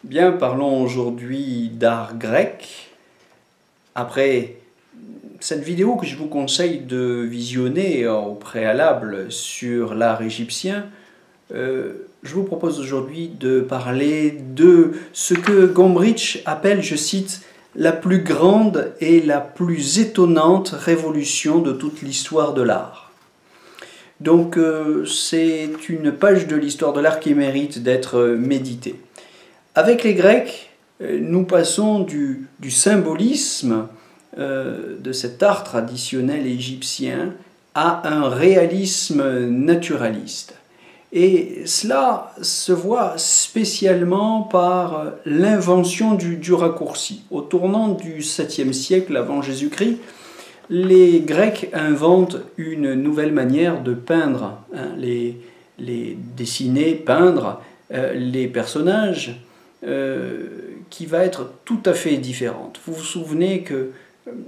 Bien, parlons aujourd'hui d'art grec. Après cette vidéo que je vous conseille de visionner au préalable sur l'art égyptien, je vous propose aujourd'hui de parler de ce que Gombrich appelle, je cite, la plus grande et la plus étonnante révolution de toute l'histoire de l'art. Donc c'est une page de l'histoire de l'art qui mérite d'être méditée. Avec les Grecs, nous passons du symbolisme de cet art traditionnel égyptien à un réalisme naturaliste. Et cela se voit spécialement par l'invention du raccourci. Au tournant du 7e siècle avant Jésus-Christ, les Grecs inventent une nouvelle manière de peindre, les dessiner, peindre les personnages, qui va être tout à fait différente. Vous vous souvenez que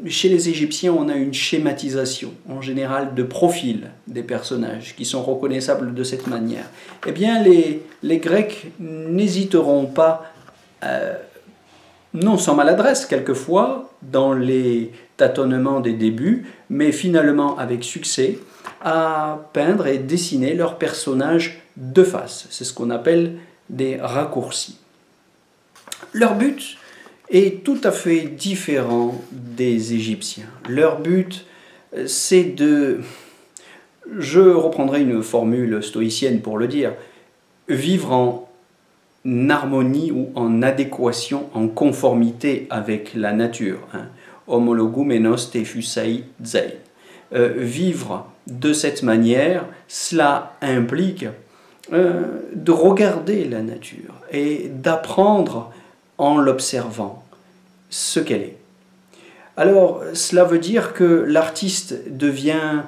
chez les Égyptiens, on a une schématisation, en général, de profil des personnages qui sont reconnaissables de cette manière. Eh bien, les Grecs n'hésiteront pas, non sans maladresse quelquefois, dans les tâtonnements des débuts, mais finalement avec succès, à peindre et dessiner leurs personnages de face. C'est ce qu'on appelle des raccourcis. Leur but est tout à fait différent des Égyptiens. Leur but, c'est de, je reprendrai une formule stoïcienne pour le dire, vivre en harmonie ou en adéquation, en conformité avec la nature. Homologumenos te fusai zein. Vivre de cette manière, cela implique de regarder la nature et d'apprendre en l'observant ce qu'elle est. Alors, cela veut dire que l'artiste devient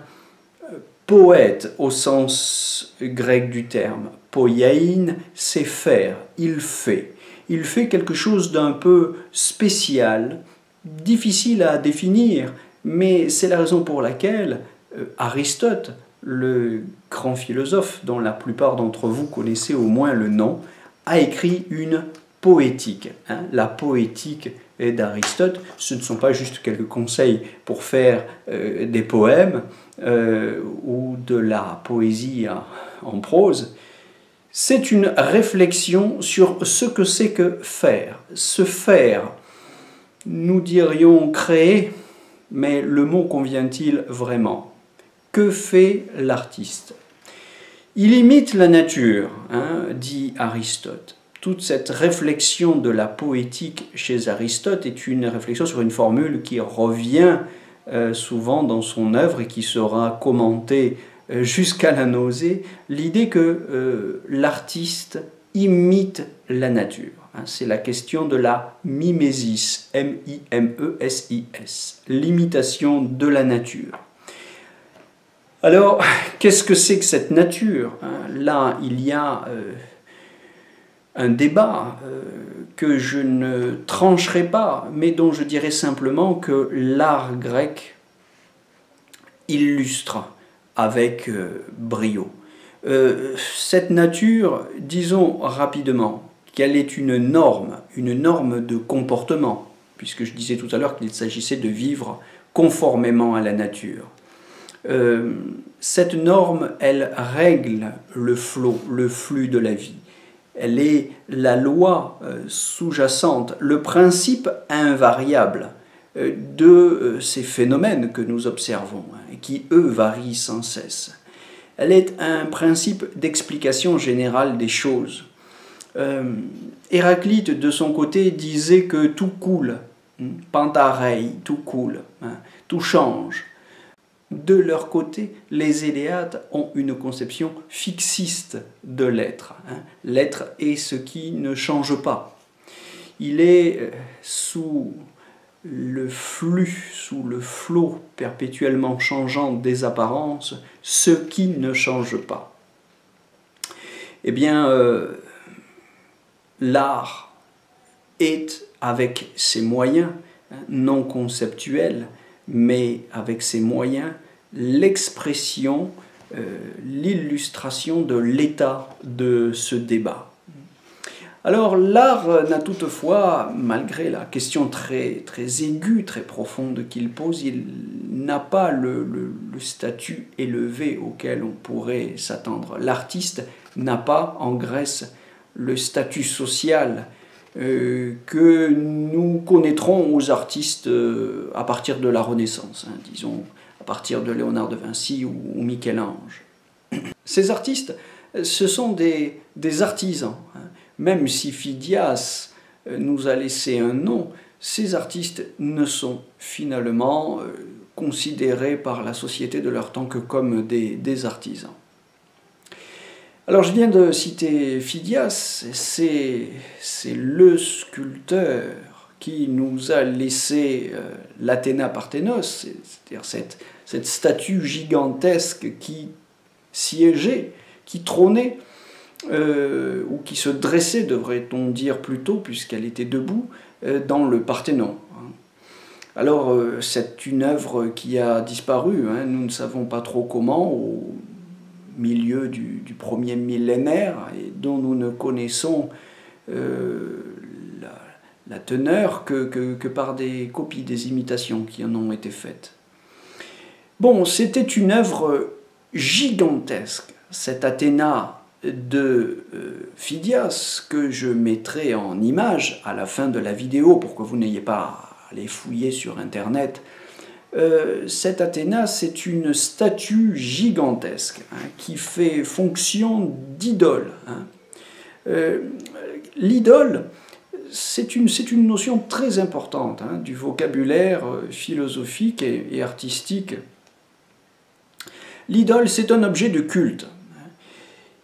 poète au sens grec du terme. Poiein, c'est faire, il fait. Il fait quelque chose d'un peu spécial, difficile à définir, mais c'est la raison pour laquelle Aristote, le grand philosophe dont la plupart d'entre vous connaissez au moins le nom, a écrit une poétique. La poétique d'Aristote, ce ne sont pas juste quelques conseils pour faire des poèmes ou de la poésie en prose. C'est une réflexion sur ce que c'est que faire. Se faire, nous dirions créer, mais le mot convient-il vraiment? Que fait l'artiste? Il imite la nature, dit Aristote. Toute cette réflexion de la poétique chez Aristote est une réflexion sur une formule qui revient souvent dans son œuvre et qui sera commentée jusqu'à la nausée, l'idée que l'artiste imite la nature. C'est la question de la mimesis, M-I-M-E-S-I-S, l'imitation de la nature. Alors, qu'est-ce que c'est que cette nature? Là, il y a un débat que je ne trancherai pas, mais dont je dirais simplement que l'art grec illustre avec brio. Cette nature, disons rapidement, qu'elle est une norme de comportement, puisque je disais tout à l'heure qu'il s'agissait de vivre conformément à la nature. Cette norme, elle règle le flux de la vie. Elle est la loi sous-jacente, le principe invariable de ces phénomènes que nous observons, et qui, eux, varient sans cesse. Elle est un principe d'explication générale des choses. Héraclite, de son côté, disait que tout coule, pantarei, tout coule, tout change. De leur côté, les Éléates ont une conception fixiste de l'être. L'être est ce qui ne change pas. Il est sous le flux, sous le flot perpétuellement changeant des apparences, ce qui ne change pas. Eh bien, l'art est, avec ses moyens non conceptuels, mais avec ses moyens, l'expression, l'illustration de l'état de ce débat. Alors l'art n'a toutefois, malgré la question très aiguë, très profonde qu'il pose, il n'a pas le statut élevé auquel on pourrait s'attendre. L'artiste n'a pas en Grèce le statut social que nous connaîtrons aux artistes à partir de la Renaissance, hein, disons à partir de Léonard de Vinci ou Michel-Ange. Ces artistes, ce sont des artisans. Hein. Même si Phidias nous a laissé un nom, ces artistes ne sont finalement considérés par la société de leur temps que comme des artisans. Alors je viens de citer Phidias, c'est le sculpteur qui nous a laissé l'Athéna Parthénos, c'est-à-dire cette statue gigantesque qui siégeait, qui trônait, ou qui se dressait, devrait-on dire plutôt, puisqu'elle était debout, dans le Parthénon. Alors, c'est une œuvre qui a disparu, hein, nous ne savons pas trop comment, au milieu du premier millénaire, et dont nous ne connaissons la teneur que par des copies, des imitations qui en ont été faites. Bon, c'était une œuvre gigantesque, cette Athéna de Phidias, que je mettrai en image à la fin de la vidéo pour que vous n'ayez pas à aller fouiller sur internet. Cette Athéna, c'est une statue gigantesque, hein, qui fait fonction d'idole. Hein. L'idole, c'est une notion très importante, hein, du vocabulaire philosophique et artistique. L'idole, c'est un objet de culte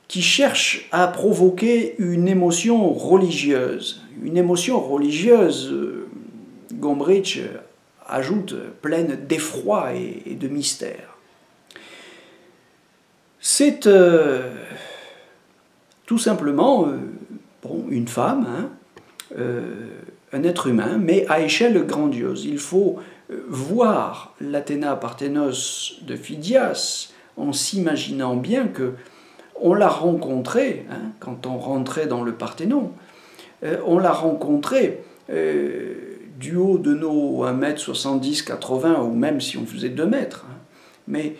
qui cherche à provoquer une émotion religieuse. Une émotion religieuse, Gombrich ajoute, pleine d'effroi et de mystère. C'est tout simplement une femme, hein, un être humain, mais à échelle grandiose. Il faut voir l'Athéna Parthénos de Phidias en s'imaginant bien que on l'a rencontré, hein, quand on rentrait dans le Parthénon, on l'a rencontré du haut de nos 1m70, 80, ou même si on faisait 2 mètres. Hein, mais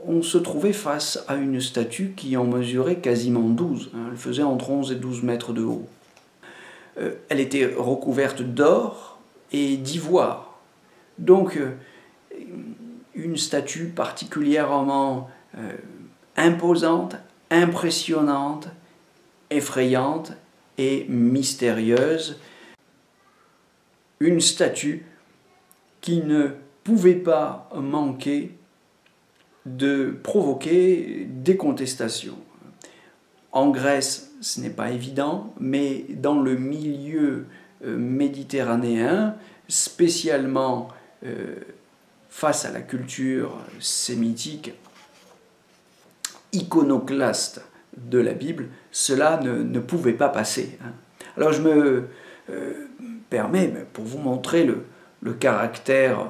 on se trouvait face à une statue qui en mesurait quasiment 12. Hein, elle faisait entre 11 et 12 mètres de haut. Elle était recouverte d'or et d'ivoire. Donc, une statue particulièrement imposante, impressionnante, effrayante et mystérieuse. Une statue qui ne pouvait pas manquer de provoquer des contestations. En Grèce, ce n'est pas évident, mais dans le milieu méditerranéen, spécialement face à la culture sémitique, iconoclaste de la Bible, cela ne pouvait pas passer. Alors je me permets, pour vous montrer le caractère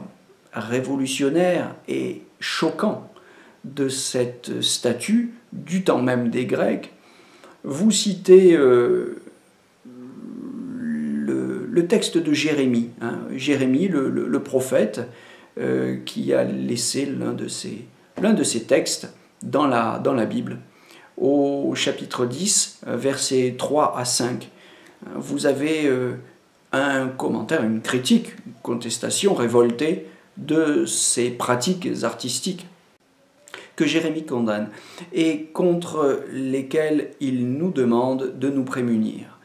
révolutionnaire et choquant de cette statue, du temps même des Grecs, vous citez le texte de Jérémie, hein, Jérémie, le prophète, qui a laissé l'un de ses textes dans la Bible. Au chapitre 10, versets 3 à 5, vous avez un commentaire, une critique, une contestation révoltée de ces pratiques artistiques que Jérémie condamne et contre lesquelles il nous demande de nous prémunir.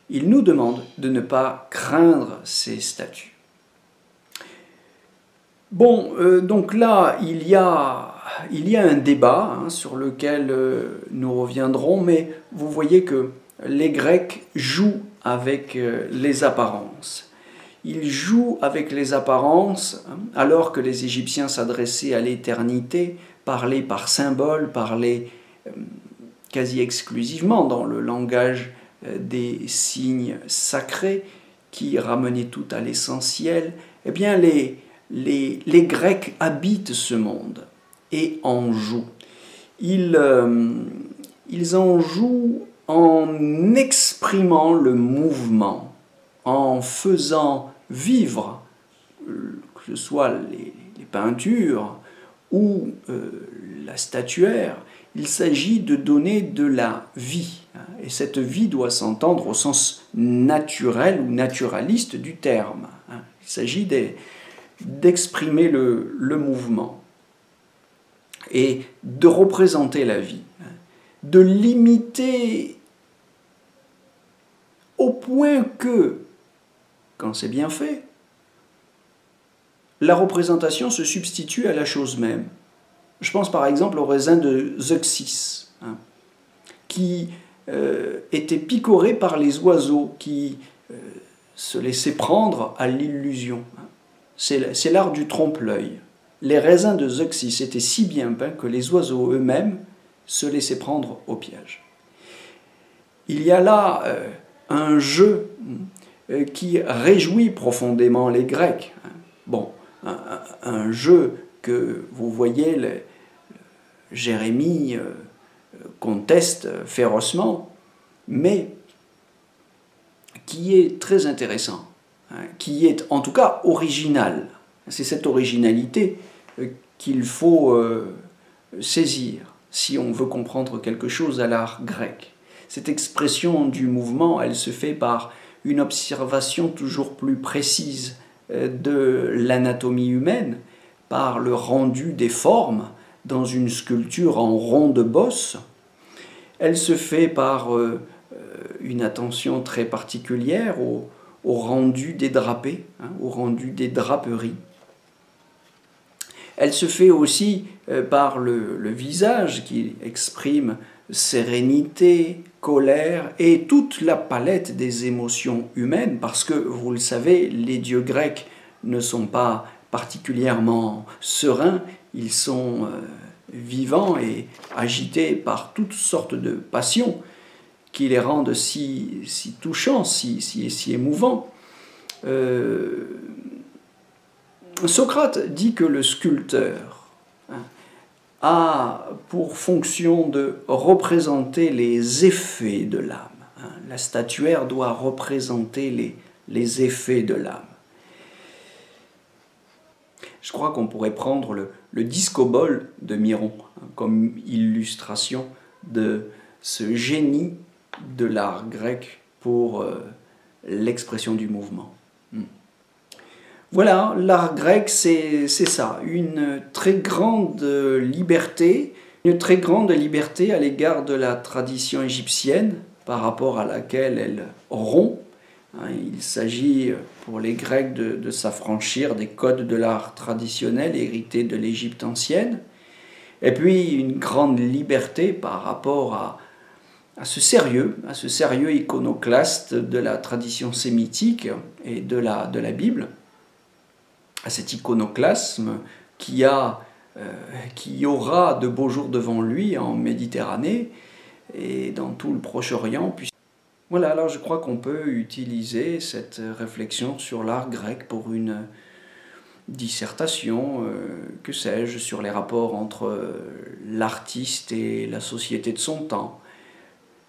Il nous demande de ne pas craindre ces statues. Bon, donc là, il y a un débat, hein, sur lequel nous reviendrons, mais vous voyez que les Grecs jouent avec les apparences. Ils jouent avec les apparences, hein, alors que les Égyptiens s'adressaient à l'éternité, parlaient par symboles, parlaient quasi exclusivement dans le langage des signes sacrés qui ramenaient tout à l'essentiel. Eh bien, les Grecs habitent ce monde et en jouent. Ils en jouent en exprimant le mouvement, en faisant vivre, que ce soit les peintures ou la statuaire, il s'agit de donner de la vie. Et cette vie doit s'entendre au sens naturel ou naturaliste du terme. Il s'agit d'exprimer le mouvement et de représenter la vie, de l'imiter au point que, quand c'est bien fait, la représentation se substitue à la chose même. Je pense par exemple au raisin de Zeuxis, qui était picoré par les oiseaux qui se laissaient prendre à l'illusion. C'est l'art du trompe-l'œil. Les raisins de Zeuxis étaient si bien peints que les oiseaux eux-mêmes se laissaient prendre au piège. Il y a là un jeu qui réjouit profondément les Grecs. Bon, un jeu que vous voyez, Jérémie conteste férocement, mais qui est très intéressant, qui est en tout cas original. C'est cette originalité qu'il faut saisir si on veut comprendre quelque chose à l'art grec. Cette expression du mouvement, elle se fait par une observation toujours plus précise de l'anatomie humaine, par le rendu des formes dans une sculpture en rond de bosse. Elle se fait par une attention très particulière au rendu des drapés, au rendu des draperies. Elle se fait aussi par le visage qui exprime sérénité, colère et toute la palette des émotions humaines, parce que, vous le savez, les dieux grecs ne sont pas particulièrement sereins, ils sont vivants et agités par toutes sortes de passions qui les rendent si touchants, si émouvants. Socrate dit que le sculpteur a pour fonction de représenter les effets de l'âme. La statuaire doit représenter les effets de l'âme. Je crois qu'on pourrait prendre le discobole de Miron comme illustration de ce génie de l'art grec pour l'expression du mouvement. Voilà, l'art grec, c'est ça, une très grande liberté à l'égard de la tradition égyptienne par rapport à laquelle elle rompt. Il s'agit pour les Grecs de s'affranchir des codes de l'art traditionnel hérités de l'Égypte ancienne, et puis une grande liberté par rapport à ce sérieux iconoclaste de la tradition sémitique et de la Bible, à cet iconoclasme qui aura de beaux jours devant lui en Méditerranée et dans tout le Proche-Orient. Voilà, alors je crois qu'on peut utiliser cette réflexion sur l'art grec pour une dissertation, que sais-je, sur les rapports entre l'artiste et la société de son temps,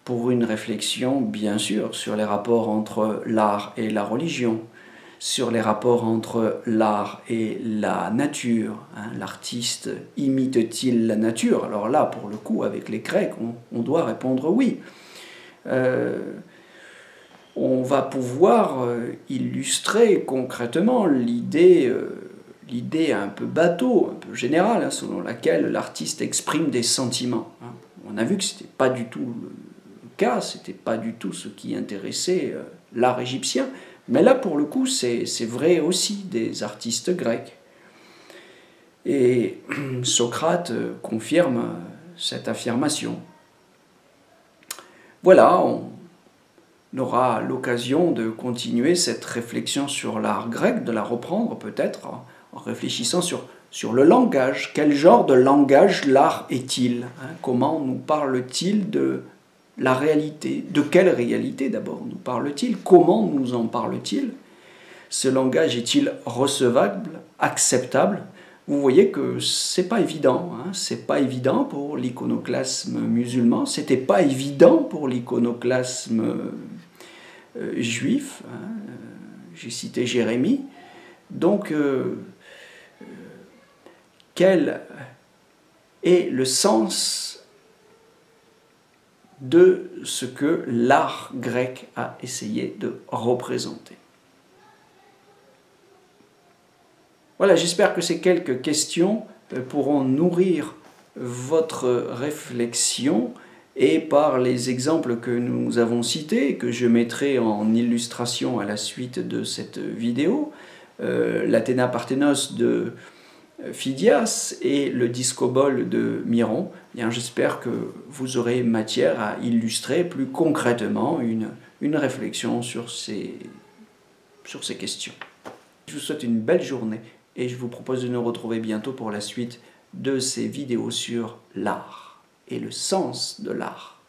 pour une réflexion, bien sûr, sur les rapports entre l'art et la religion, sur les rapports entre l'art et la nature. L'artiste imite-t-il la nature? Alors là, pour le coup, avec les Grecs, on doit répondre oui. On va pouvoir illustrer concrètement l'idée un peu bateau, un peu générale, selon laquelle l'artiste exprime des sentiments. On a vu que ce n'était pas du tout le cas, ce n'était pas du tout ce qui intéressait l'art égyptien, mais là, pour le coup, c'est vrai aussi des artistes grecs. Et Socrate confirme cette affirmation. Voilà, on aura l'occasion de continuer cette réflexion sur l'art grec, de la reprendre peut-être en réfléchissant sur le langage. Quel genre de langage l'art est-il? Comment nous parle-t-il de la réalité? De quelle réalité d'abord nous parle-t-il? Comment nous en parle-t-il? Ce langage est-il recevable, acceptable vous voyez que c'est pas évident, hein, c'est pas évident pour l'iconoclasme musulman, c'était pas évident pour l'iconoclasme juif, hein, j'ai cité Jérémie, donc quel est le sens de ce que l'art grec a essayé de représenter? Voilà, j'espère que ces quelques questions pourront nourrir votre réflexion, et par les exemples que nous avons cités, que je mettrai en illustration à la suite de cette vidéo, l'Athéna Parthénos de Phidias et le discobole de Myron, j'espère que vous aurez matière à illustrer plus concrètement une réflexion sur ces questions. Je vous souhaite une belle journée et je vous propose de nous retrouver bientôt pour la suite de ces vidéos sur l'art et le sens de l'art.